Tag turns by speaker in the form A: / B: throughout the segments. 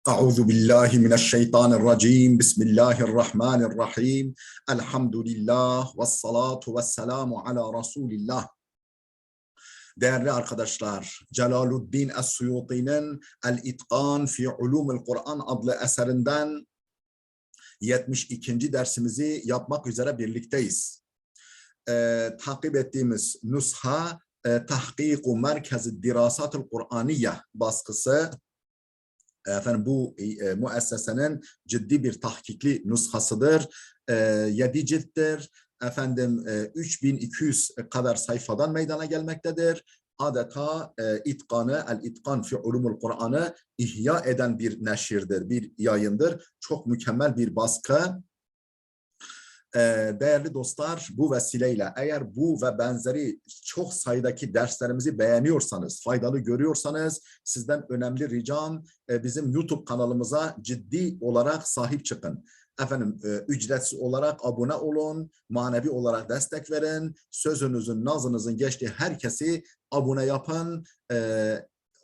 A: Euzu billahi mineşşeytanirracim. Bismillahirrahmanirrahim. Elhamdülillah ve salatu ve selamu ala Resulillah. Değerli arkadaşlar, Celaluddin Es-Suyuti'nin El-İtqan fi Ulumul Kur'an adlı eserinden 72. dersimizi yapmak üzere birlikteyiz. Takip ettiğimiz nusha Tahkiku Merkez-i Dirasatul Kur'aniye baskısı. Efendim bu müessesenin ciddi bir tahkikli nushasıdır. 7 cilttir. Efendim 3200 kadar sayfadan meydana gelmektedir. Adeta itkanı, el-itkan fi ulumul Kur'an'ı ihya eden bir neşirdir, bir yayındır. Çok mükemmel bir baskı. Değerli dostlar, bu vesileyle eğer bu ve benzeri çok sayıdaki derslerimizi beğeniyorsanız, faydalı görüyorsanız sizden önemli ricam bizim YouTube kanalımıza ciddi olarak sahip çıkın. Efendim ücretsiz olarak abone olun, manevi olarak destek verin, sözünüzün, nazınızın geçtiği herkesi abone yapın,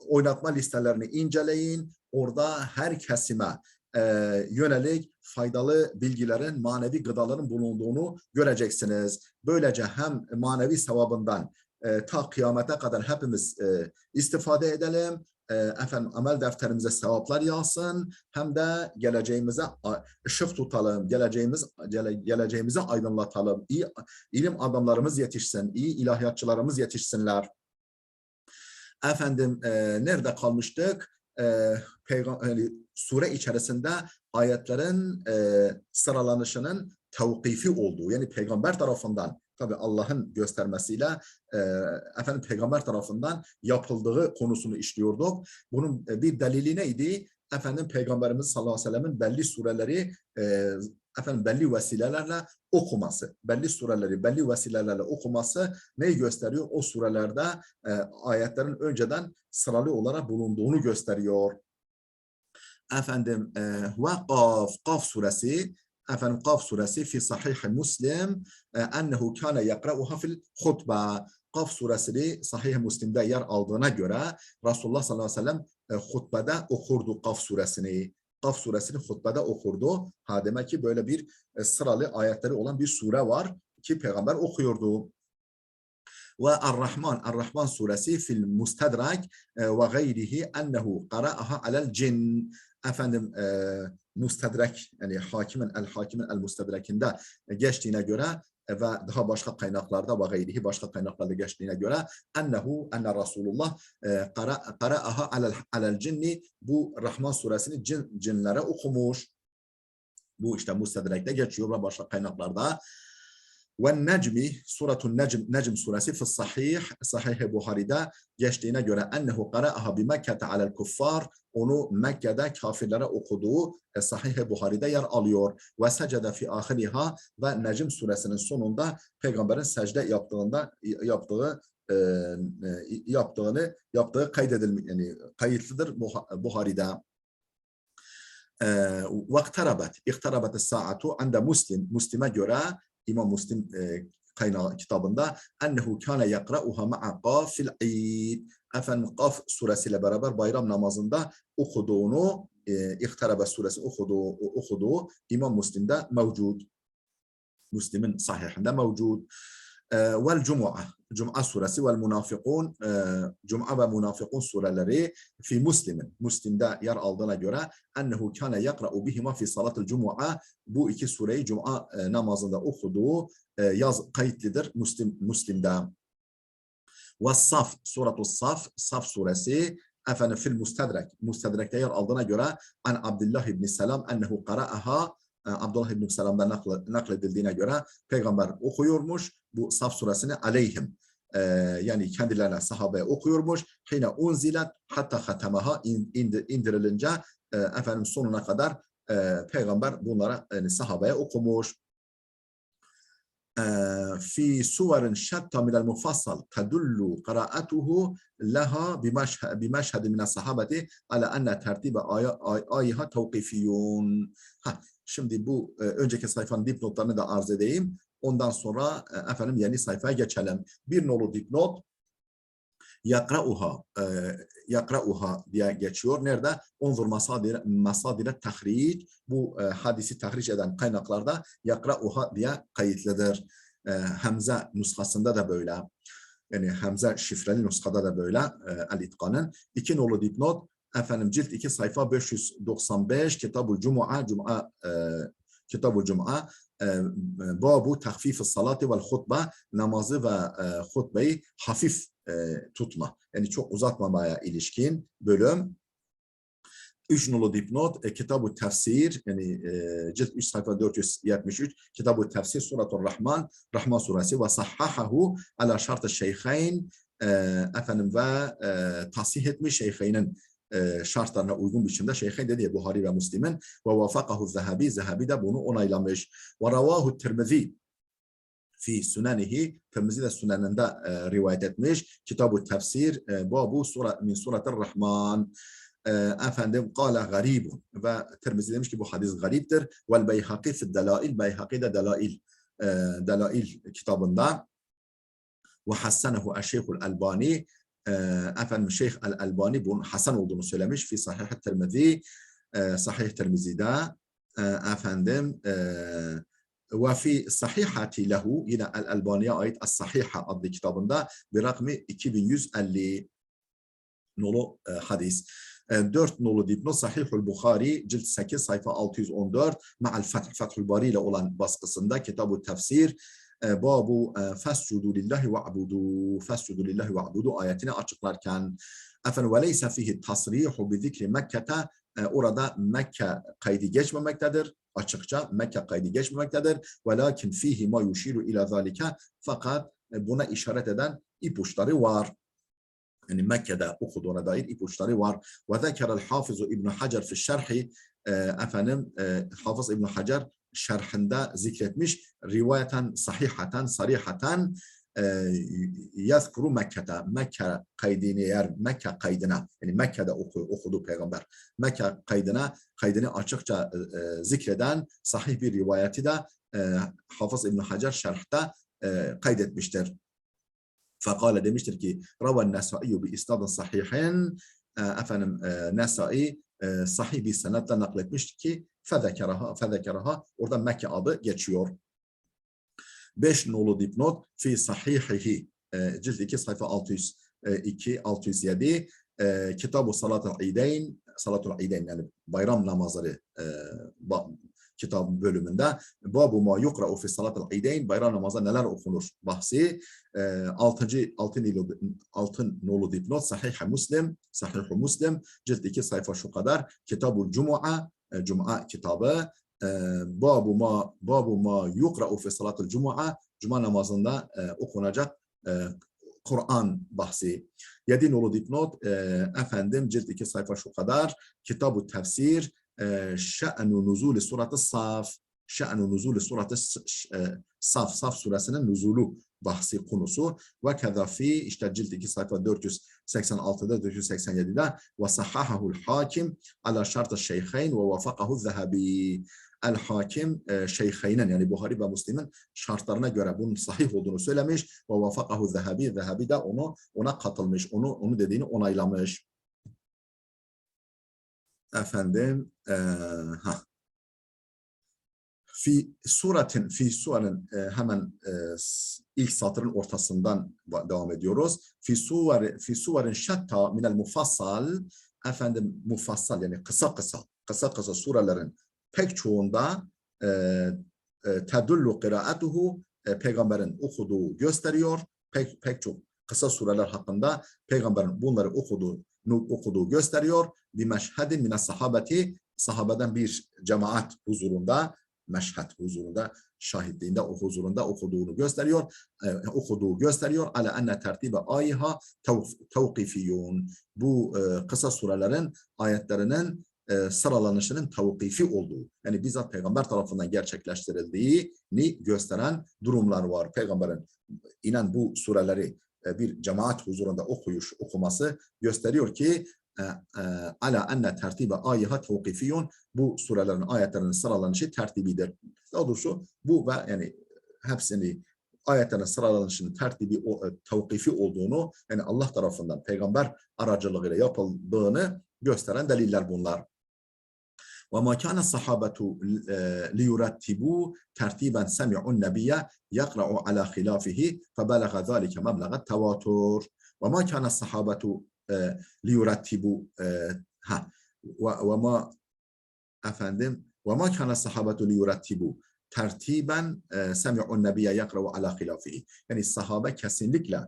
A: oynatma listelerini inceleyin, orada her kesime yönelik faydalı bilgilerin, manevi gıdaların bulunduğunu göreceksiniz. Böylece hem manevi sevabından ta kıyamete kadar hepimiz istifade edelim. Efendim amel defterimize sevaplar yağsın, hem de geleceğimize ışık tutalım, geleceğimizi aydınlatalım. İyi ilim adamlarımız yetişsin, iyi ilahiyatçılarımız yetişsinler. Efendim nerede kalmıştık? Sure içerisinde ayetlerin sıralanışının tevkifi olduğu, yani peygamber tarafından, tabi Allah'ın göstermesiyle efendim peygamber tarafından yapıldığı konusunu işliyorduk. Bunun bir delili neydi? Efendim Peygamberimiz sallallahu aleyhi ve sellem'in belli sureleri efendim belli vesilelerle okuması, belli sureleri belli vesilelerle okuması neyi gösteriyor? O surelerde ayetlerin önceden sıralı olarak bulunduğunu gösteriyor. Efendim ve Kaf suresi, efendim Kaf suresi fi sahih Müslim ennehu kana yakra'uha fil hutbe. Kaf suresi sahih Müslim'de yer aldığına göre Resulullah sallallahu aleyhi ve sellem hutbede okurdu Kaf suresini. Kaf suresini hutbede okurdu. Ha, demek ki böyle bir sıralı ayetleri olan bir sure var ki peygamber okuyordu. Ve Ar-Rahman suresi fil Mustedrak ve gayrihi ennehu qara'aha alel cin. Efendim Mustedrak, yani Hakimin el-Mustedrak'inde geçtiğine göre ve daha başka kaynaklarda ve gayrihi başka kaynaklarda geçtiğine göre enne Resulullah qara'aha alel cinni, bu Rahman suresini cinlere okumuş. Bu işte Mustedrak'te geçiyor ve başka kaynaklarda. Ve Necmi, Suratun Necm suresi fi Sahih Buhari'de geçtiğine göre ennehu qara'aha bi Mekke'te alel kuffar, onu Mekke'de kafirlere okuduğu Sahih Buhari'de yer alıyor. Ve secde fi ahiriha, ve Necm suresinin sonunda peygamberin secde yaptığı kaydedilmiş, yani kayıtlıdır Buhari'de. İktarabat saatu ande Müslim'e göre, İmam Müslim kaynağı kitabında ennehu kâne yakra'uha ma'a qafil id, efendim Kaf suresiyle beraber bayram namazında okuduğunu, İktarabe suresi okuduğu İmam Müslim'de mevcud. Müslim'in sahihinde mevcud. Vel Cuma suresi vel Munafikun, Cuma ve Munafikun sureleri fi Müslim'de yer aldığına göre ennehu kâne yakra'u bihima fi salatul Cuma, bu iki sureyi Cuma namazında okuduğu kayıtlıdır Müslim'de. Ve Saf suresi efendim fil Mustedrek'te yer aldığına göre an Abdullah ibn Selam ennehu qara'aha, Abdullah ibn Selam'dan nakledildiğine göre peygamber okuyormuş bu Saf suresini aleyhim, yani kendilerine, sahabeye okuyormuş. Hine unzilet hatta hatemaha, indirilince efendim sonuna kadar peygamber bunlara, yani sahabeye okumuş. في سور شتى من المفصل تدل قراءته لها بمشهد من الصحابة على أن ترتيب آيها توقيفيون. Şimdi bu önceki sayfanın dipnotlarını da arz edeyim. Ondan sonra efendim yeni sayfaya geçelim. Bir nolu dipnot: yakra'uha diye geçiyor. Nerede? Unzur masadire tahric. Bu hadisi tahric eden kaynaklarda yakra'uha diye kayıtlıdır. Hamza nuskasında da böyle. Yani Hamza şifreli nuskada da böyle el-İtkan'ın. 2 nolu dipnot. Efendim cilt 2 sayfa 595 Kitab-ı Cuma Kitab-ı Cuma babu tahfif salati vel hutbe namazı ve hutbeyi hafif tutma. Yani çok uzatmamaya ilişkin bölüm. 3 nolu dipnot Kitab-ı Tefsir yani cilt 3 sayfa 473 Kitab-ı Tefsir Suratul Rahman Rahman suresi ve sahhahahu ala şart-ı şeyhayn efendim ve tasih etmiş şeyhaynin şartlarına uygun biçimde Şeyhayn dedi Buhari ve Müslim'in ve vafakahu Zehebi Zehebi de bunu onaylamış. Ve ravahu Tirmizi fi sünenihi Tirmizi de süneninde rivayet etmiş. Kitab-ı Tefsir babu min Suratul Rahman efendim kâle garibun ve Tirmizi demiş ki bu hadis gariptir. Vel Beyhaki fi delail Beyhaki de delail kitabında ve hassanehu eşşeyhul Albani efendim Şeyh el-Albani bunun Hasan olduğunu söylemiş fi Sahih Tirmizi Sahih Tirmizi'de efendim ve fi sahihati lehu yine el-Albani'ye ait Es-Sahiha adlı kitabında bir rakmı 2150 nolu hadis. 4 nolu dipnot Sahihul Bukhari cilt 8 sayfa 614 ma'al Fethül Bari ile olan baskısında Kitab-ı Tefsir babu fescudu lillahi ve abudu ayetini açıklarken efendim ve leyse fihi tasrihu bi zikri Mekke'te orada Mekke kaydı geçmemektedir. Açıkça Mekke kaydı geçmemektedir. Velakin fihi ma yushiru ila zalika fakat buna işaret eden ipuçları var. Yani Mekke'de okuduğuna dair ipuçları var. Ve zekerel Hafız İbn Hacer fi şerhi efendim Hafız İbn Hacer şerhinde zikretmiş rivayeten sahihaten sarihatan yazkuru Mekke'de Mekke kaydını yer Mekke kaydına yani Mekke'de okudu peygamber Mekke kaydını açıkça zikreden sahih bir rivayeti de Hafız İbn Hacer şerhte kaydetmiştir. Fakale demiştir ki Ravan Nesai'yu bi isnadın sahihin efendim Nesai sahih bir senetle nakletmiştir ki fezekeraha orada Mekke adı geçiyor. 5 nolu dipnot fi sahihihi cilt 2 sayfa 607 Kitab-ı Salatul İdeyn yani bayram namazları kitap bölümünde babu ma yukra'u fi salatul İdeyn bayram namazı neler okunur bahsi 6 nolu dipnot Sahih Müslim cilt 2 sayfa şu kadar Kitab-ı Cuma kitabı babu ma yukra'u fi salatul Cuma namazında okunacak Kur'an bahsi. 7 nolu dipnot efendim cilt 2 sayfa şu kadar Kitab-ı Tefsir Şe'nu nuzul suratı Saf Saf suresinin nuzulu bahsi konusu ve kezafi işte cilt 2 sayfa 486'da 487'de ve sahhahul hakim ala şart-ı şeyhayn ve vafakahu Zehebi El-Hakim şeyhaynen yani Buhari ve Müslim'in şartlarına göre bunun sahih olduğunu söylemiş ve vafakahu Zehebi de ona katılmış onu dediğini onaylamış. Efendim fi surenin hemen ilk satırın ortasından devam ediyoruz. Fi suverin şatta minel mufassal efendim mufassal yani kısa surelerin pek çoğunda tedullu kıraatuhu peygamberin okuduğu gösteriyor. Pek çok kısa sureler hakkında peygamberin bunları okuduğu gösteriyor. Bir meşhedin mine sahabeden bir cemaat huzurunda şahitliğinde o huzurunda okuduğu gösteriyor. Ala enne tertibe ayha tevkifiyun. Bu kısa surelerin ayetlerinin sıralanışının tevkifi olduğu, yani bizzat peygamber tarafından gerçekleştirildiğini gösteren durumlar var. Peygamberin inen bu sureleri bir cemaat huzurunda okuması gösteriyor ki ala enne tertibe ayha tevkifiyun. Bu surelerin ayetlerinin sıralanışı tertibidir. Daha doğrusu bu ve yani hepsini ayetlerin sıralanışının tertibi, tevkifi olduğunu, yani Allah tarafından peygamber aracılığıyla yapıldığını gösteren deliller bunlar. وما كان الصحابة ليرتبوا ترتيبا سمعوا النبي يقرأ على خلافه فبلغ ذلك مبلغ التواتر وما كان الصحابة ليرتبوا وما كان الصحابة ليرتبوا tertiben semi'un nebiye yakra'u ala khilafihi. Yani sahabe kesinlikle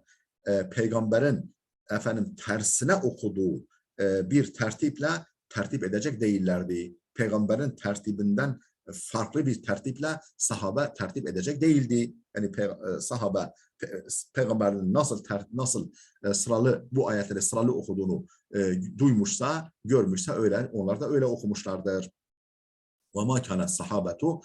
A: peygamberin tersine okuduğu bir tertiple tertip edecek değillerdi. Peygamberin tertibinden farklı bir tertiple sahabe tertip edecek değildi. Yani sahabe peygamberin nasıl sıralı bu ayetleri sıralı okuduğunu duymuşsa, görmüşse öyle onlar da öyle okumuşlardır. وَمَا كَانَ الصَّحَابَةُ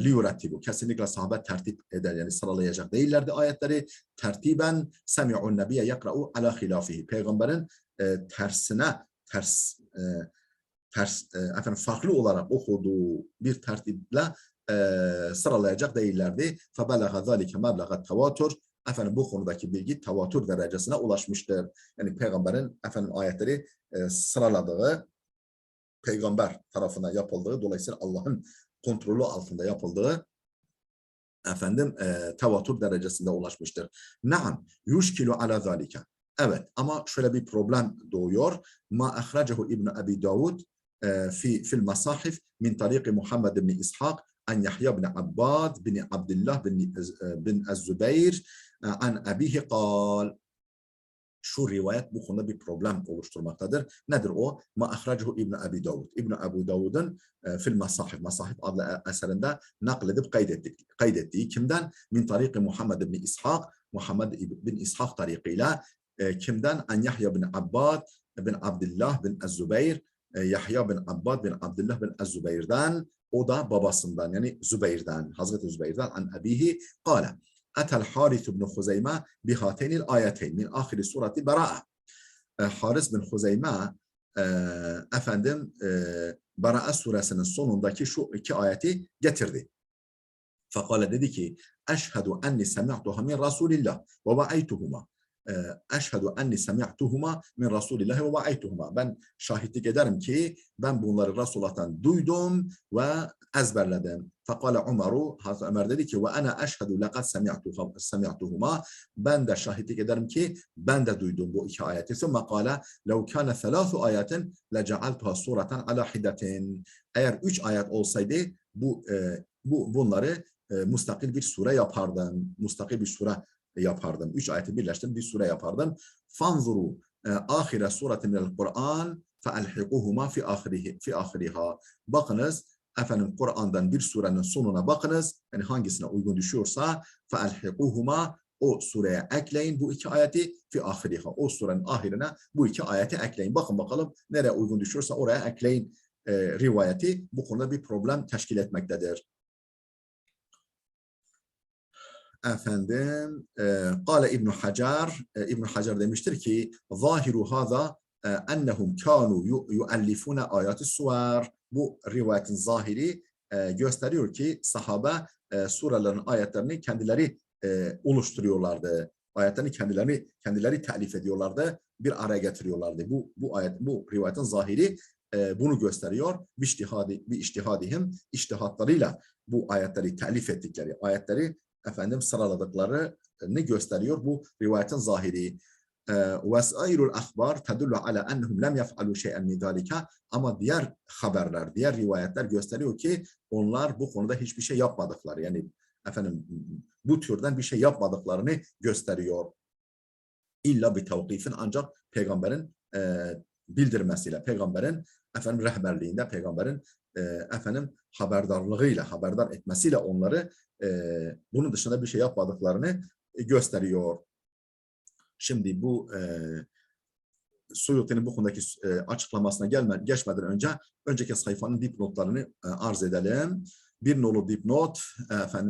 A: liyurattibu. Kesinlikle sahabe tertip eder, yani sıralayacak değillerdi ayetleri. Tertiben semi'un nebiye yakra'u ala hilafihi. Peygamberin farklı olarak okuduğu bir tertiple sıralayacak değillerdi. فَبَلَغَ ذَٰلِكَ مَبْلَغَ التَّوَاتُرِ. Bu konudaki bilgi tevatür derecesine ulaşmıştır. Yani peygamberin ayetleri sıraladığı, peygamber tarafından yapıldığı, dolayısıyla Allah'ın kontrolü altında yapıldığı tevatür derecesinde ulaşmıştır. Naam yushkilu ala zalika. Evet, ama şöyle bir problem doğuyor. Ma ahracehu İbn Abi Davud fil masahif min tariqi Muhammed ibn İshak an Yahya ibn Abbad bin Abdullah bin Az-Zübeyir an abihi qal. Şu rivayet bu konuda bir problem oluşturmaktadır. Nedir o? Ma ahracehu İbn Abi Davud. İbn Abi Davud'un fil masahif, masahif adlı eserinde nakledip kaydettiği kimden? Min tariqi Muhammed ibn İshak, Muhammed ibn İshak tariqıyla kimden? An Yahya bin Abbad bin Abdullah bin Az-Zübeyir, Yahya bin Abbad bin Abdullah bin Az-Zübeyir'den, o da babasından, yani Zübeyir'den, Hazreti Zübeyir'den, an abihi kâle. Atel Harith ibn Huzeyme bihateynil ayeteyn min ahiri surati Bera'a. Haris bin Huzeyme Bera'a suresinin sonundaki şu iki ayeti getirdi. Fakale dedi ki eşhedü enni semi'tuha min Rasulillah ve va'aytuhuma. Eşhedü enni semi'tuhuma min Rasulillah ve va'aytuhuma. Ben şahitlik ederim ki ben bunları Resulullah'tan duydum ve ezberledim. Fakale Umaru, Hazreti Ömer dedi ki ve ana eşhedü lekad semi'tuhuma. Ben de şahitlik ederim ki ben de duydum bu iki ayeti. Sümme kâle lev kâne thelâthu ayetin lece'altuha sureten ala hidetin. Eğer 3 ayet olsaydı bunları mustakil bir sure yapardım. Mustakil bir sure yapardım. 3 ayeti birleştirdim, bir sure yapardım. Fanzuru ahire sureti minel Kur'an feelhikuhuma fi ahiriha. Bakınız, Kur'an'dan bir surenin sonuna bakınız. Yani hangisine uygun düşüyorsa feelhikuhuma, o sureye ekleyin bu iki ayeti fi ahiriha. O surenin ahirine bu iki ayeti ekleyin. Bakın bakalım nereye uygun düşüyorsa oraya ekleyin rivayeti bu konuda bir problem teşkil etmektedir. Kâle İbn Hacer, İbn Hacer demiştir ki zahiru hâzâ ennehum kânû yuallifûne âyâtis suvar. Bu rivayetin zahiri gösteriyor ki sahabe surelerin ayetlerini kendileri oluşturuyorlardı. Ayetlerini kendileri telif ediyorlardı, bir araya getiriyorlardı. Bu rivayetin zahiri bunu gösteriyor. Bir iştihatlarıyla bu ayetleri telif ettikleri, ayetleri sıraladıklarını gösteriyor bu rivayetin zahiri. Vesairul ahbar tedullu ala ennehum lem yef'alu şey'en min zalika. Ama diğer haberler, diğer rivayetler gösteriyor ki onlar bu konuda hiçbir şey yapmadıkları, yani bu türden bir şey yapmadıklarını gösteriyor. İlla bir tevkifin, ancak peygamberin bildirmesiyle, peygamberin rehberliğinde, peygamberin haberdarlığıyla, haberdar etmesiyle onları bunun dışında bir şey yapmadıklarını gösteriyor. Şimdi bu Suyuti'nin bu konudaki açıklamasına geçmeden önce önceki sayfanın dipnotlarını arz edelim. Bir nolu dipnot,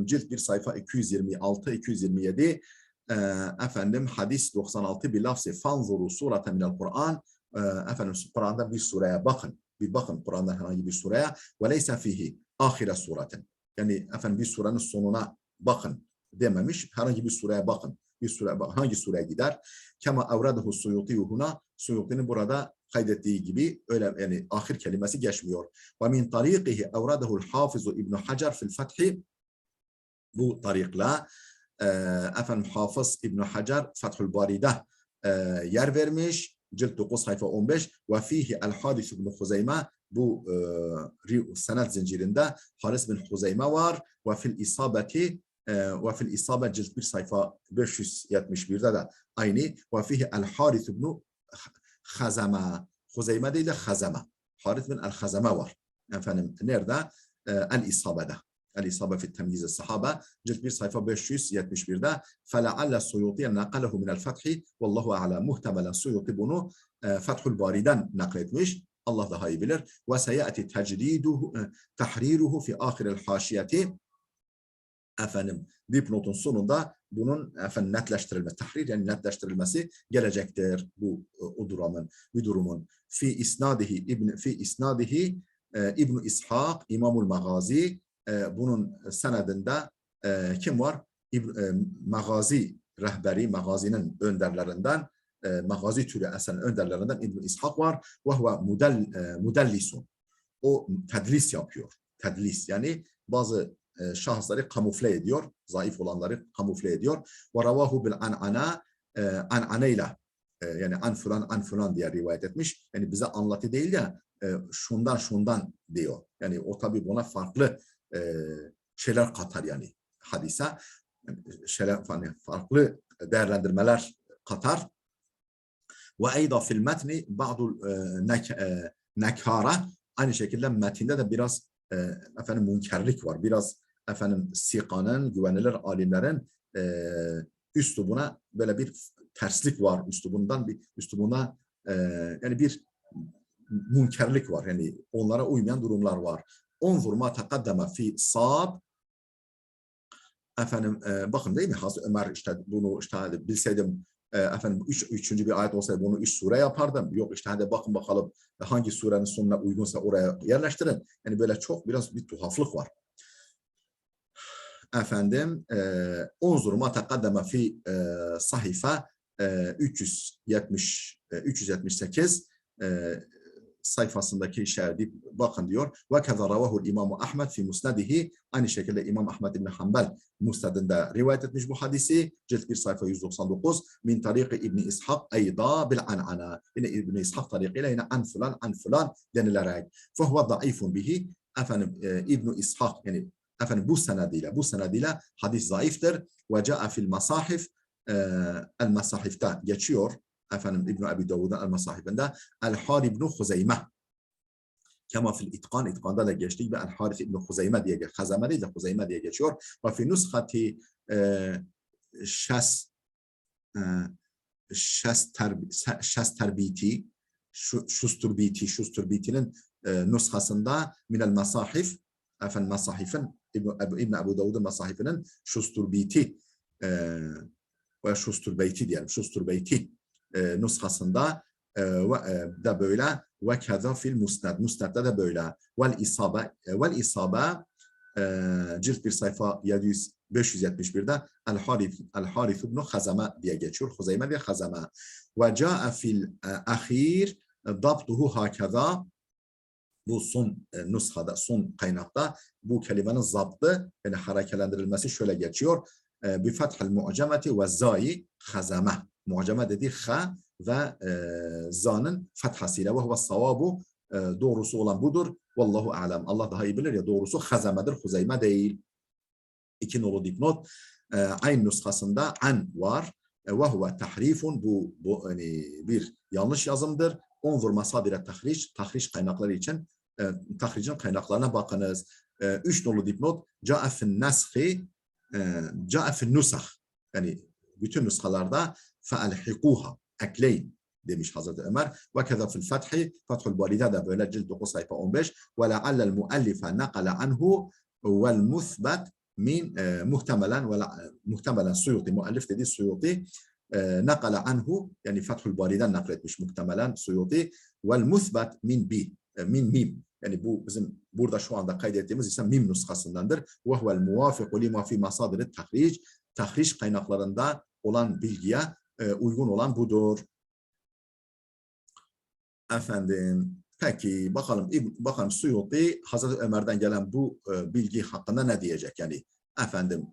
A: cilt 1 sayfa 226-227, hadis 96 bir lafzı fanzuru sureten minel Kur'an. Kur'an'dan bir sureye bakın. Bir bakın Kur'an'dan herhangi bir sureye. Ve leyse fihi ahire sureten. Yani bir surenin sonuna bakın. dememiş. Herhangi bir sureye bakın. Bir sure, hangi sureye gider? Kema avraduhu Suyuti huna, Suyuti'nin burada kaydettiği gibi öyle yani ahir kelimesi geçmiyor. Ve min tariqihi avraduhu'l Hafizu İbn Hacer fil Fethi, bu tarikla efendim Hafız İbn Hacer Fethül Bari'de yer vermiş. Cilt 9 sayfa 15 ve fihi el-Hadis ibn Huzeyme, bu senet zincirinde Haris bin Huzeyme var ve fil isabeti ve fil isabe cilt 1 sayfa 571'de de aynı ve fihi el-Haris ibn Hazeme, Huzeyme değil de Hazeme, Haris bin el-Hazeme var efendim nerede? El-İsabe'de. El-İsabe fi temyiz sahabe cilt 1 sayfa 571'de فَلَعَلَّ السُّيُوطِيَ نَقَلَهُ مِنَ الْفَتْحِ وَاللّٰهُ عَلَى مُهْتَمَلًا, Suyuti bunu Fethül Bari'den nakletmiş. Allah daha iyi bilir. وَسَيَأْتِ تَحْرِيرُهُ فِي آخِرِ الْحَاشِيَةِ, efendim dipnotun sonunda bunun efendim netleştirilmesi, tahrir yani netleştirilmesi gelecektir bu durumun. Fi isnadihi İbn İshak İmamul Magazi, bunun senedinde kim var? Magazi rehberi, Magazi'nin önderlerinden, Magazi türü eserin önderlerinden İbn İshak var. Ve huve mudellisun. O tedlis yapıyor. Tedlis yani bazı şahısları kamufle ediyor. Zayıf olanları kamufle ediyor. Ve ravahu bil an'ana, an'aneyle yani an fulan diye rivayet etmiş. Yani bize anlatı değil de şundan diyor. Yani o tabi buna farklı şeyler katar yani hadise. Şeyler, farklı değerlendirmeler katar. Ve eyda fil metni ba'dul nekara, aynı şekilde metinde de biraz efendim münkerlik var. Biraz efendim sikanın, güvenilir alimlerin üslubuna böyle bir terslik var. Üslubuna yani bir münkerlik var. Yani onlara uymayan durumlar var. Unzur ma taqaddama fi sad, efendim bakın değil mi? Hazreti Ömer işte bunu işte bilseydim efendim üçüncü bir ayet olsaydı bunu 3 sure yapardım. Yok işte hadi bakın bakalım hangi surenin sonuna uygunsa oraya yerleştirin. Yani böyle çok biraz bir tuhaflık var. Efendim unzur ma taqaddama fi sahife 378 sayfasındaki işareti bakın diyor. Ve keza ravahu İmam Ahmed fi musnadihi, aynı şekilde İmam Ahmed İbn Hanbel musnadında rivayet etmiş bu hadisi. Cilt 1 sayfa 199 min tariqi İbn İshak eyda bil an'ana. Yine İbn İshak tariqiyle yine an fulan denilerek. Fehuve zayıfun bihi. Efendim İbn İshak yani efendim bu senediyle hadis zayıftır. Ve ca'a fil masahif, el masahifte geçiyor. Efendim İbn Abi Davud'un el-Masahibinde El-Harith ibn Huzeyme, kema fil itkan, itkanda da geçtik ve El-Harith ibn Huzeyme diye geçiyor. Hazame değil de Huzeyme diye geçiyor. Ve fi nushati Şusturbiti'nin nushasında minel masahif, efendim masahifin İbn Abi Davud'un masahifinin Şusturbiti ve Şusturbeyti diyelim. Şusturbeyti nushasında da böyle ve keza fil musnad, musnadda da böyle vel isabe cilt 1 sayfa 571'de el-Harith ibn Hazeme diye geçiyor. Huzeyme diye Hazeme. Ve ca'a fil ahir dabtuhu hakeza, bu son nushada, son kaynakta bu kelimenin zaptı yani harekelendirilmesi şöyle geçiyor. Bi fethel mu'cemeti ve zayi hazeme. Mu'ceme dediği ha ve za'nın fethasıyla ve huve savabu, doğrusu olan budur. Vallahu alem. Allah daha iyi bilir ya, doğrusu hazemedir, Huzeyme değil. 2 nolu dipnot. Aynı nuskasında an var. Ve huve tahrifun, bu yani bir yanlış yazımdır. Unzur masadire tahriş kaynakları için tahricin kaynaklarına bakınız. 3 nolu dipnot. Ca'a fin nashi, ca'a fin nusah. Yani bütün nuskalarda fe'elhikuha, ekleyin demiş Hazreti Ömer. Ve keza fil fethi, Fethül Bari'de de böyle cilt 9 sayfa 15. Ve le'allel muallife nakale anhu vel musbet min muhtemelen Suyuti, muallif dediği Suyuti nakale anhu yani Fethül Bari'den nakletmiş muhtemelen Suyuti, vel musbet min mim. Yani bu bizim burada şu anda kaydettiğimiz ise mim nuskasındandır. Ve huvel muvafiku lima fi masadir tahric. tahriş kaynaklarında olan bilgiye uygun olan budur. Efendim, peki bakalım Suyuti Hazreti Ömer'den gelen bu bilgi hakkında ne diyecek? Yani efendim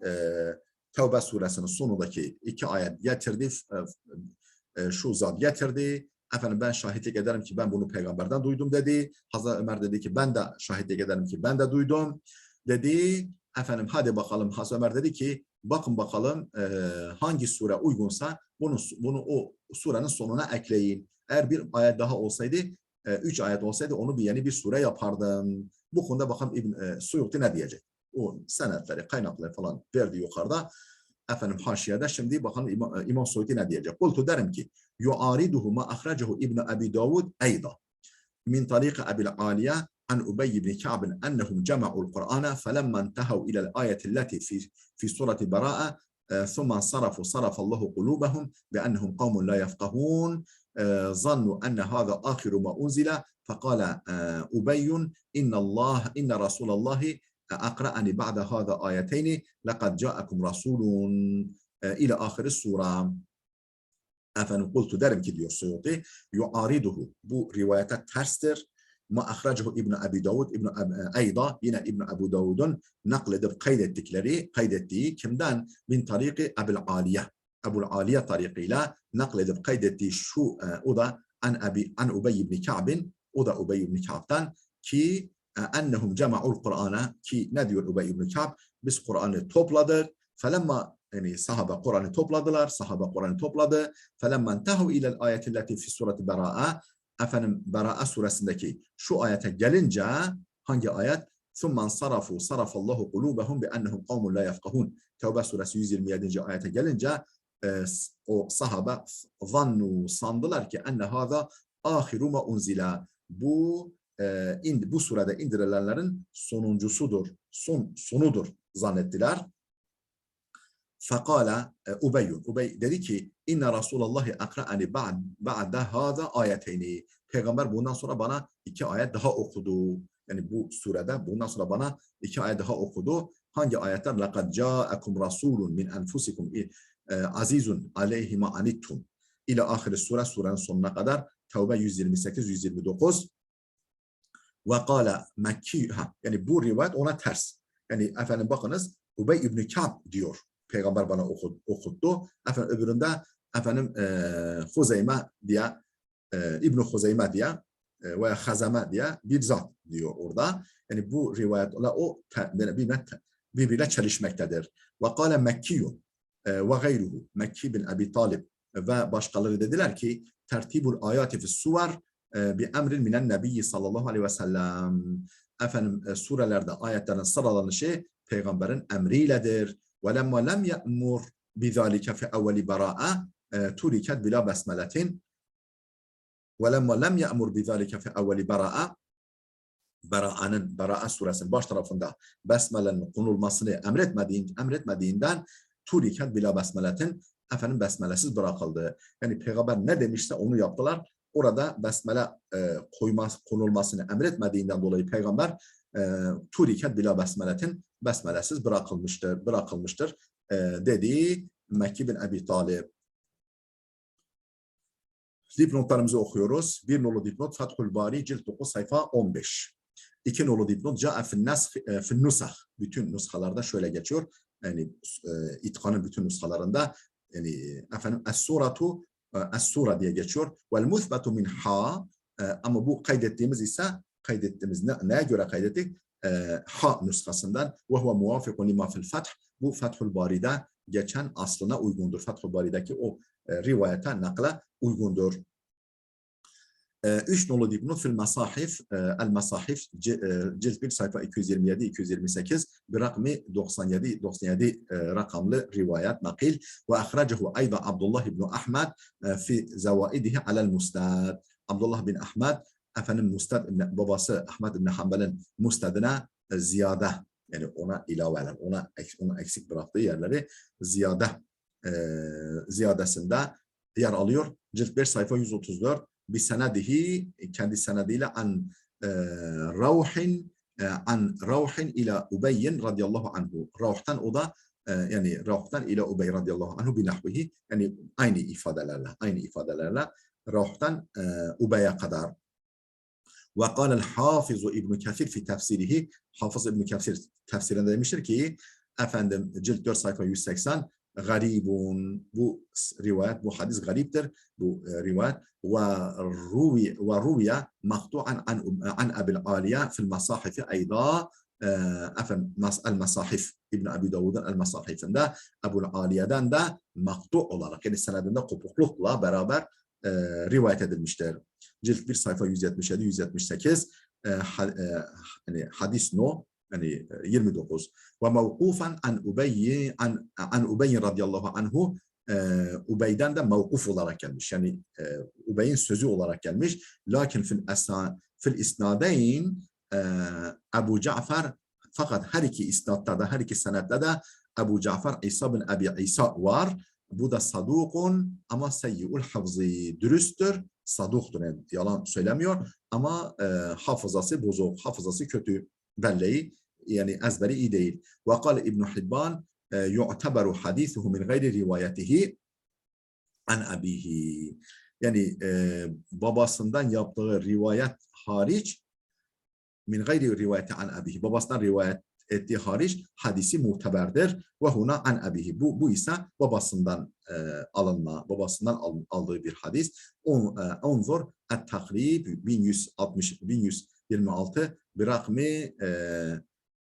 A: Tevbe suresinin sonundaki 2 ayet getirdi. Şu zat getirdi. Efendim ben şahitlik ederim ki ben bunu peygamberden duydum dedi. Hazreti Ömer dedi ki ben de şahitlik ederim ki ben de duydum dedi. Efendim hadi bakalım, Hazreti Ömer dedi ki bakın bakalım hangi sure uygunsa bunu o surenin sonuna ekleyin. Eğer bir ayet daha olsaydı, 3 ayet olsaydı onu yeni bir sure yapardım. Bu konuda bakalım Suyuti ne diyecek? O senetleri, kaynakları falan verdi yukarıda. Efendim haşiyede şimdi bakalım İmam Suyuti ne diyecek? Kultu derim ki yuariduhu ma ahracehu İbn Abi Davud eyda min tariqi Abil Aliye an Ubey ibn Ka'b ennehum cema'ul Kur'an felemma entehav ila'l ayeti allati fi surati Bera'a ثم انصرفوا صرف الله قلوبهم بأنهم قوم لا يفقهون ظنوا أن هذا آخر ما أنزل فقال أبي إن رسول الله أقرأني بعد هذا آيتين لقد جاءكم رسول إلى آخر السورة. Efendim kultu derim ki diyor Suyuti yuariduhu, bu rivayete terstir. Ma ahracehu İbn Abi Davud Eyda, yine İbn Abu Davud'un nakledip kaydettiği kimden? Min tariqi Abil Aliye. Abul Aliye tariqıyla nakledip kaydettiği şu o da an Ubey ibn Ka'b'in, o da Ubey ibn Ka'b'dan ki ennehum cema'ul Kur'an'a, ki ne diyor Ubey ibn Ka'b? Biz Kur'an'ı topladık. Felemma, yani sahabe Kur'an'ı topladılar. Sahabe Kur'an'ı topladı. Felemma entehu ila'l ayeti allati fi surati Bera'a. Efendim Bera'a suresindeki şu ayete gelince, hangi ayet? Thumman sarafu sarafallahu kulubahum bi ennehum kavmun la yefkahun. Tevbe suresi 127. ayete gelince o sahabe sandılar ki enne hâzâ âhiru ma unzila. Bu surede indirilenlerin sonuncusudur. Sonudur zannettiler. Fekala Ubey dedi ki inne Rasulallahi akra'ani ba'de hâzâ ayeteyni. Peygamber bundan sonra bana 2 ayet daha okudu. Yani bu surede bundan sonra bana 2 ayet daha okudu. Hangi ayetler? لَقَدْ جَاءَكُمْ رَسُولٌ مِنْ أَنْفُسِكُمْ azizun aleyhi ma anittum ile ahir surenin sonuna kadar. Tevbe 128-129. Ve kâle Mekki, yani bu rivayet ona ters. Yani efendim bakınız Ubey ibn Ka'b diyor. Peygamber bana okuttu. Efendim öbüründe efendim Huzeyme diye İbn Huzeyme diye veya Hazame diye bir zat diyor orada. Yani bu rivayetler o birbirine çelişmektedir. Ve kâle Mekkiyun ve gayruhu, Mekki bin Abi Talib ve başkaları dediler ki tertibul ayati fi suvar bi emrin minen nebiyyi sallallahu aleyhi ve sellem. Efendim surelerde ayetlerin sıralanışı peygamberin emriyledir. Ve lemma lem ye'mur bizalike fi evveli bera'a turiket bila besmeletin. Ve lemma lem ye'mur bizalike fi evveli bera'a, Bera'a suresinin baş tarafında besmelenin konulmasını emretmediğinden turiket bila besmeletin, efendim besmelesiz bırakıldı. Yani peygamber ne demişse onu yaptılar. Orada besmele konulmasını emretmediğinden dolayı peygamber turiket bila besmeletin, besmelesiz bırakılmıştır dedi Mekki bin Abi Talib. Dipnotlarımızı okuyoruz. Bir nolu dipnot Fethül Bari cilt 9 sayfa 15. 2 nolu dipnot Câ'e fin nusah. Bütün nuskalarda şöyle geçiyor. Yani İtkan'ın bütün nuskalarında yani efendim es-suratu es-sura diye geçiyor. Vel muthbetu min ha, ama bu kaydettiğimiz neye göre kaydettik? Ha nuskasından ve huve muvafikun lima fil feth. Bu Fethül Bari'de geçen aslına uygundur. Fethül Bari'deki o rivayete, nakla uygundur. 3 nolu dipnot fil masahif, el masahif cilt 1 sayfa 227-228 bir rakmı 97 rakamlı rivayet nakil ve ahracehu ayda Abdullah ibn Ahmed fi zavaidihi alel mustad. Abdullah bin Ahmed efendim Mustad babası Ahmed ibn Hanbel'in Mustad'ine ziyade, yani ona ilaveler, ona eksik bıraktığı yerleri ziyadesinde yer alıyor. Cilt 5 sayfa 134 bir senedihi, kendi senediyle an Ravhin ila Ubeyyin radıyallahu anhu. Ravh'tan, o da yani Ravh'tan ile Ubey radıyallahu anhu binahvihi, yani aynı ifadelerle Ravh'tan Ubey'e kadar. Ve kâlel hâfizu İbn Kethir fi tefsirihi, Hafız İbn Kethir tefsirinde demiştir ki, efendim cilt 4 sayfa 180, garibun, bu rivayet, bu hadis gariptir, bu rivayet. Ve ruviye maktu'an an Ebil Aliye fil masahifi eyda, efendim el masahif, İbn Abi Davud'un el masahifinde Ebu'l Aliye'den de maktu olarak, yani senedinde kopuklukla beraber rivayet edilmiştir. Cilt 1 sayfa 177-178, yani hadis no, yani 29. Ve mevkufen an Ubey radıyallahu anhu, Ubey'den de mevkuf olarak gelmiş. Yani Ubey'in sözü olarak gelmiş. Lakin fil isnadeyn Ebu Cafer, fakat her iki isnatta da, her iki senette de Ebu Cafer İsa bin Abi İsa var. Bu da sadukun ama seyyi'ul hafızı, dürüsttür, saduktur, yani yalan söylemiyor ama hafızası bozuk, hafızası kötü, belleği, yani ezberi iyi değil. Ve kâle İbn Hibban yu'teberu hadithuhu min gayri rivayetihi an abihi. Yani babasından yaptığı rivayet hariç, min gayri rivayeti an abihi, babasından rivayet ettiği hariç hadisi muteberdir. Ve huna an abihi. Bu ise babasından aldığı bir hadis. Onzor et-takrib 1126 bir rakmi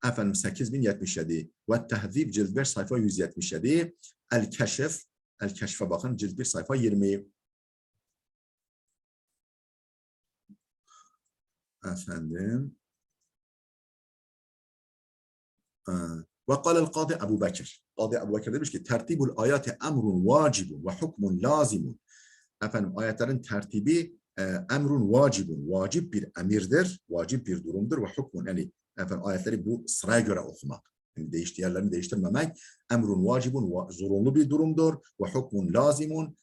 A: efendim 8077 ve tehzib cilt 5 sayfa 177, el-keşfe bakın cilt 1 sayfa 20. Efendim ve kâlel Kâdi Ebu Bekir. Kâdi Ebu Bekir demiş ki tertibul ayati emrun vacibun ve hukmun lazimun. Efendim ayetlerin tertibi emrun vacibun, vacip bir emirdir, vacip bir durumdur ve hukmun, yani efendim ayetleri bu sıraya göre okumak, yani yerlerini değiştirmemek. Emrun vacibun, zorunlu bir durumdur ve hukmun lazimun,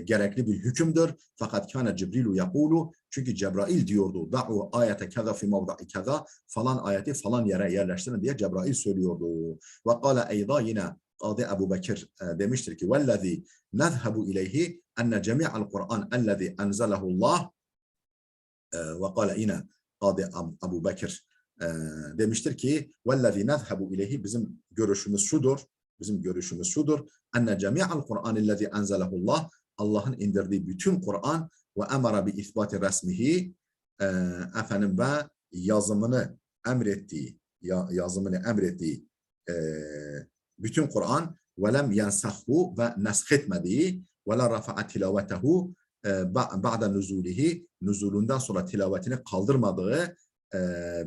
A: gerekli bir hükümdür. Fakat kâne Cibrilu yakulu, çünkü Cebrail diyordu, da'u ayete keza fi mevda'i keza, falan ayeti falan yere yerleştirin diye Cebrail söylüyordu. Ve kâle eyda, yine Kâdi Ebu Bekir demiştir ki vellezî nezhebu ileyhi enne cemi'al Kur'an ellezî enzelehullah, ve kâle yine Kâdi Ebu Bekir demiştir ki vellezî nezhebu ileyhi, bizim görüşümüz şudur, enne cemi'al Kur'an ellezî enzelehullah, Allah'ın indirdiği bütün Kur'an ve emara bi isbati resmihi, efendim ve yazımını emrettiği bütün Kur'an ve lem yensahhu, ve neskhetmediği, ve la rafa'a tilavetehu ba'da nuzulihi, nuzulundan sonra tilavetini kaldırmadığı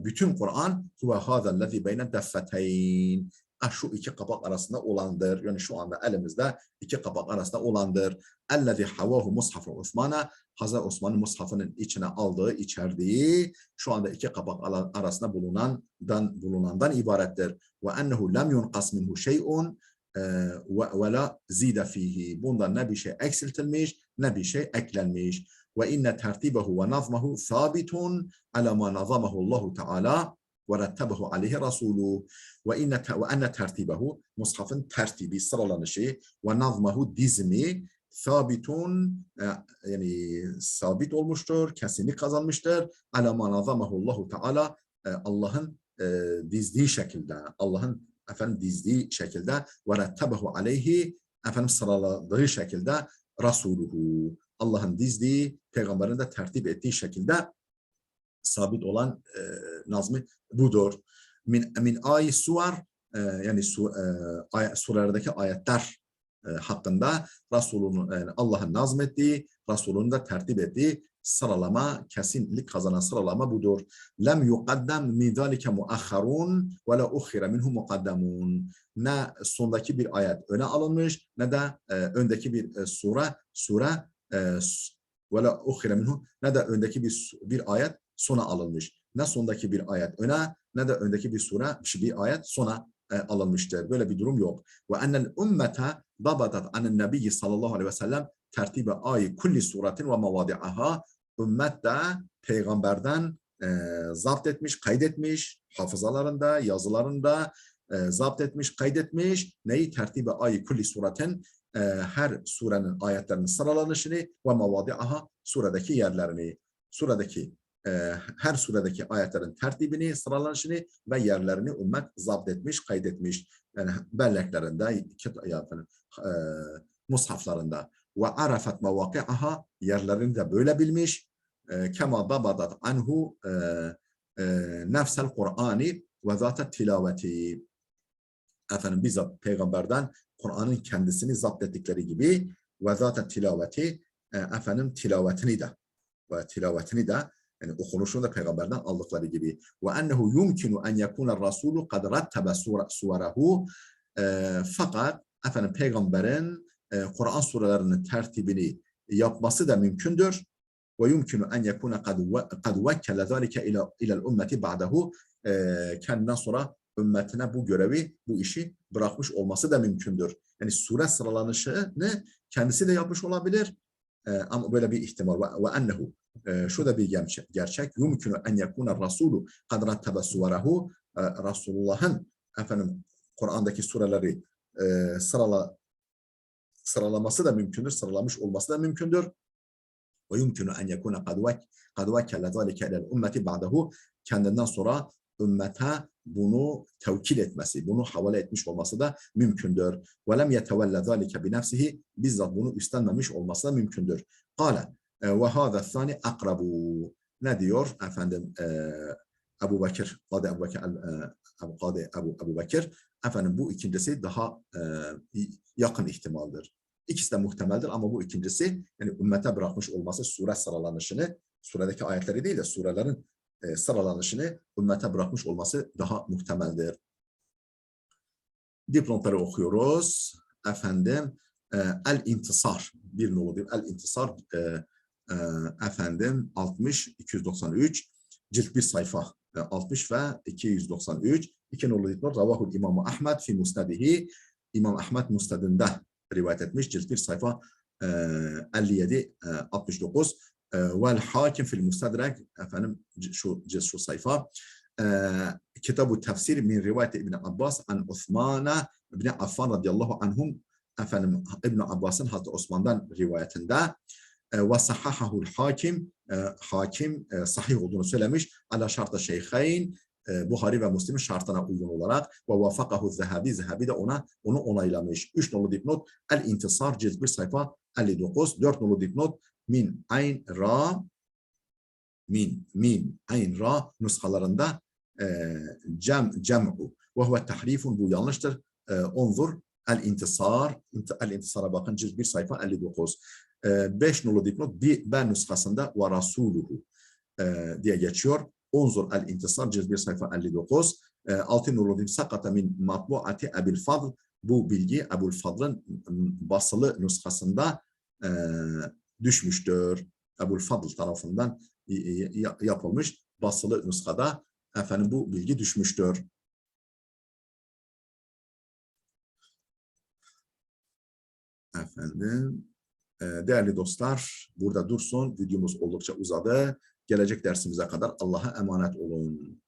A: bütün Kur'an huve hâzellezî beyne deffeteyn, şu iki kapak arasında olandır. Yani şu anda elimizde iki kapak arasında olandır. Ellezî havahu mushaf-ı Osman'a, Hazreti Osman'ın mushafının içine aldığı, içerdiği, şu anda iki kapak arasında bulunandan ibarettir. Ve ennehu lem yunqas minhu şey'un ve la zide fihi. Bundan ne bir şey eksiltilmiş, ne bir şey eklenmiş. Ve inne tertibehu ve nazmehu sabitun ala ma nazamahu Allahu Teala ve rettebehu aleyhi Rasuluhu. Ve enne tertibehu, mushafın tertibi, sıralanışı, ve nazmehu, dizimi, sabitun, yani sabit olmuştur, kesinlik kazanmıştır. Ala ma nazamahu Allahu Teala, Allah'ın dizdiği şekilde, ve rettebehu aleyhi, sıraladığı şekilde, Rasuluhu, Allah'ın dizdiği, peygamberin de tertip ettiği şekilde sabit olan nazmı budur. Min ay suvar, yani surelerdeki ayetler hakkında Resul'ün, yani Allah'ın nazmettiği, Resul'ün de tertip ettiği sıralama, kesinlik kazanan sıralama budur. Lem yuqaddam min zalike muahharun ve la ukhira minhu muqaddamun. Ne sondaki bir ayet öne alınmış, ne de öndeki bir sure ve la ukhira minhu, ne de öndeki bir ayet sona alınmış. Ne sondaki bir ayet öne, ne de öndeki bir ayet sona alınmıştır. Böyle bir durum yok. Ve ennel ümmete dabatat anen nebiyyi sallallahu aleyhi ve sellem tertibe ayi kulli suretin ve mevadi'aha. Ümmet de peygamberden zapt etmiş, kaydetmiş, hafızalarında, yazılarında zapt etmiş, kaydetmiş. Neyi? Tertibe ayı kulli suretin, her surenin ayetlerinin sıralanışını ve mevadi'aha, suredeki yerlerini. Suredeki her suredeki ayetlerin tertibini, sıralanışını ve yerlerini ümmet zapt etmiş, kaydetmiş. Yani belleklerinde, mushaflarında. Ve arafet mevaki'aha, yerlerini de böyle bilmiş. Kema dabadat anhu nefsel Kur'ani ve zaten tilaveti. Efendim bizzat peygamberden Kur'an'ın kendisini zapt ettikleri gibi ve zaten tilaveti, efendim tilavetini de yani okunuşunu da peygamberden aldıkları gibi. Ve ennehu yumkinu en yekuna rasulu kad rattebe suverehu, fakat efendim peygamberin Kur'an surelerinin tertibini yapması da mümkündür. Ve yumkinu en yekuna kad vekkele zalike ila'l ümmeti ba'dehu, kendinden sonra ümmetine bu görevi, bu işi bırakmış olması da mümkündür. Yani sure sıralanışını kendisi de yapmış olabilir. Ama böyle bir ihtimal var. Ve ennehu, şu da bir gerçek. Yumkinu en yekuna rasulu kad rattebe suverehu, Resulullah'ın efendim Kur'an'daki sureleri sıralaması da mümkündür, sıralamış olması da mümkündür. Ve yumkinu en yekuna kad vekkele zalike ila'l ümmeti ba'dehu, kendinden sonra ümmete bunu tevkil etmesi, bunu havale etmiş olması da mümkündür. Ve lem yetevelle zalike bi nefsihi, bizzat bunu üstlenmemiş olması da mümkündür. Kale ve hâzâ thâni akrabu. Ne diyor efendim Ebu Bekir, Kadı Ebu Bekir, Ebu Bekir, efendim bu ikincisi daha yakın ihtimaldir. İkisi de muhtemeldir ama bu ikincisi, yani ümmete bırakmış olması, sure sıralanışını, suredeki ayetleri değil de surelerin sıralanışını ümmete bırakmış olması daha muhtemeldir. Dipnotları okuyoruz. Efendim El-İntisar, bir nolu değil, El-İntisar, efendim 60, 293, cilt bir sayfa 60 ve 293. İki nolu dipnot, Ravahul İmam Ahmed fi Musnedihi, İmam Ahmed Musned'inde rivayet etmiş, cilt bir sayfa 57, 69. Vel Hakim fil Mustadrak, efendim şu sayfa, Kitab-ı Tefsir min rivayet İbn Abbas an Osman ibn Affan radıyallahu anhum, efendim İbn Abbas'ın Hazreti Osman'dan rivayetinde ve sahahahul Hakim, Hakim sahih olduğunu söylemiş. Ala şartı şeyhayn, Buhari ve Müslim'in şartına uygun olarak, ve vafakahu Zehabi, Zehabi de onu onaylamış. 3 nolu dipnot, El-İntisar, cilt 1 sayfa 59. 4 nolu dipnot, min ayn ra, min ayn ra nuskalarında cem'u ve huve tahrifun, bu yanlıştır. Onzur El-İntisar, El-İntisar'a bakın, cilt 1 sayfa 59. 5 nolu dipnot, B nuskasında ve rasuluhu diye geçiyor. Unzur El-İntisar, cilt 1 sayfa 59. 6 nolu dipnot, sakata min matbuati Ebu'l Fadl, bu bilgi Ebu'l Fadl'ın basılı nuskasında düşmüştür. Ebu'l Fadl tarafından yapılmış basılı nuskada efendim bu bilgi düşmüştür. Efendim değerli dostlar, burada dursun. Videomuz oldukça uzadı. Gelecek dersimize kadar Allah'a emanet olun.